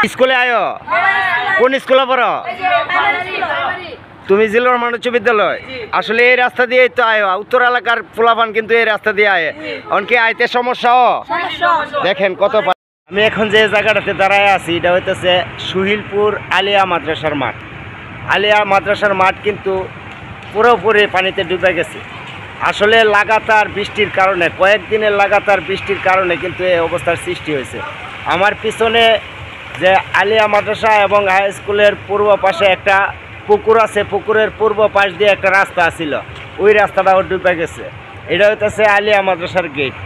স্কুলে আয়ো? কোন স্কুলে পড়ো? তুমি জিল্লুর রহমান উচ্চ বিদ্যালয়? আসলে এই রাস্তা দিয়ে তো আয়ো, উত্তর এলাকার পোলাপান কিন্তু এই রাস্তা দিয়ে আয়, অনেকে আইতে সমস্যা। দেখেন কত। আমি এখন যে জায়গাটাতে দাঁড়ায় আছি এটা হইতেছে সুহিলপুর আলিয়া মাদ্রাসার মাঠ। আলিয়া মাদ্রাসার মাঠ কিন্তু পুরোপুরি পানিতে ডুবে গেছে। আসলে লাগাতার বৃষ্টির কারণে, কয়েকদিনের লাগাতার বৃষ্টির কারণে কিন্তু এই অবস্থার সৃষ্টি হয়েছে। আমার পিছনে যে আলিয়া মাদ্রাসা এবং হাই স্কুলের পূর্ব পাশে একটা পুকুর আছে, পুকুরের পূর্ব পাশ দিয়ে একটা রাস্তা ছিল, ওই রাস্তাটাও ডুবে গেছে। এটা হইতেছে আলিয়া মাদ্রাসার গেট।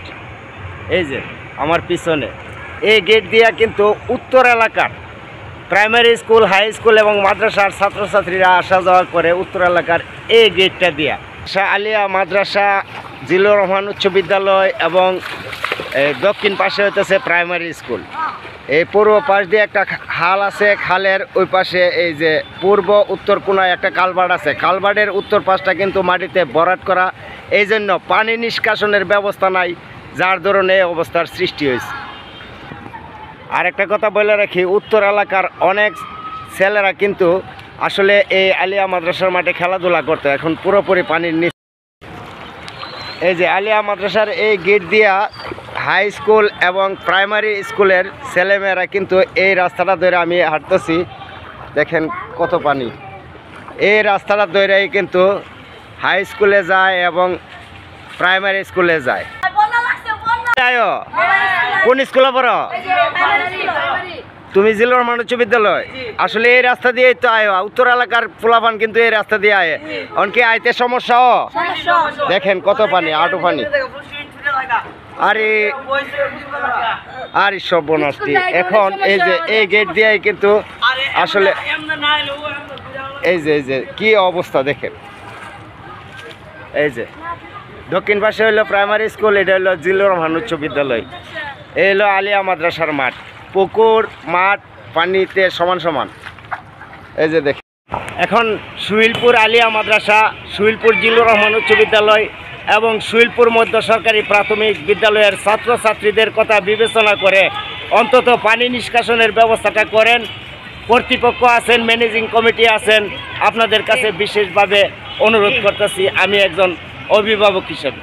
এই যে আমার পিছনে এই গেট দিয়া কিন্তু উত্তর এলাকার প্রাইমারি স্কুল, হাই স্কুল এবং মাদ্রাসার ছাত্রছাত্রীরা আসা যাওয়া করে উত্তর এলাকার এই গেটটা দিয়া। আলিয়া মাদ্রাসা, জিল্লুর রহমান উচ্চ বিদ্যালয় এবং দক্ষিণ পাশে হইতেছে প্রাইমারি স্কুল। এই পূর্ব পাশ দিয়ে একটা খাল আছে, খালের ওই পাশে এই যে পূর্ব উত্তর কোনায় একটা কালভার্ট আছে, কালভার্টের উত্তর পাশটা কিন্তু মাটিতে ভরাট করা, এই জন্য পানি নিষ্কাশনের ব্যবস্থা নাই, যার ধরনে এই অবস্থার সৃষ্টি হয়েছে। আর একটা কথা বলে রাখি, উত্তর এলাকার অনেক ছেলেরা কিন্তু আসলে এই আলিয়া মাদ্রাসার মাঠে খেলাধুলা করতো, এখন পুরোপুরি পানির নিচে। এই যে আলিয়া মাদ্রাসার এই গেট দিয়া হাই স্কুল এবং প্রাইমারি স্কুলের ছেলেমেয়েরা কিন্তু এই রাস্তাটা ধরে আমি হাঁটতেছি, দেখেন কত পানি। এই রাস্তাটা ধরেই কিন্তু হাই স্কুলে যায় এবং প্রাইমারি স্কুলে যায়। কোন স্কুলে পড়ো? তুমি জিল্লুর রহমান উচ্চ বিদ্যালয়? আসলে এই রাস্তা দিয়ে তো আয়, উত্তর এলাকার পোলাপান কিন্তু এই রাস্তা দিয়ে আয়, অনেকে আইতে সমস্যা। দেখেন কত পানি, আটু পানি। আরে সর্বনাশটি। এখন এই যে এই গেট দিয়ে কিন্তু আসলে এই যে কি অবস্থা দেখেন। এই যে দক্ষিণ পাশে হইলো প্রাইমারি স্কুল, এটা হলো জিল্লুর রহমান উচ্চ বিদ্যালয়, এই হলো আলিয়া মাদ্রাসার মাঠ। পুকুর মাঠ পানিতে সমান সমান। এই যে দেখেন এখন সুহিলপুর আলিয়া মাদ্রাসা, সুহিলপুর জিল্লুর রহমান উচ্চ বিদ্যালয় এবং সুহিলপুর মধ্য সরকারি প্রাথমিক বিদ্যালয়ের ছাত্রছাত্রীদের কথা বিবেচনা করে অন্তত পানি নিষ্কাশনের ব্যবস্থাটা করেন। কর্তৃপক্ষ আছেন, ম্যানেজিং কমিটি আছেন, আপনাদের কাছে বিশেষভাবে অনুরোধ করতেছি আমি একজন অভিভাবক হিসেবে।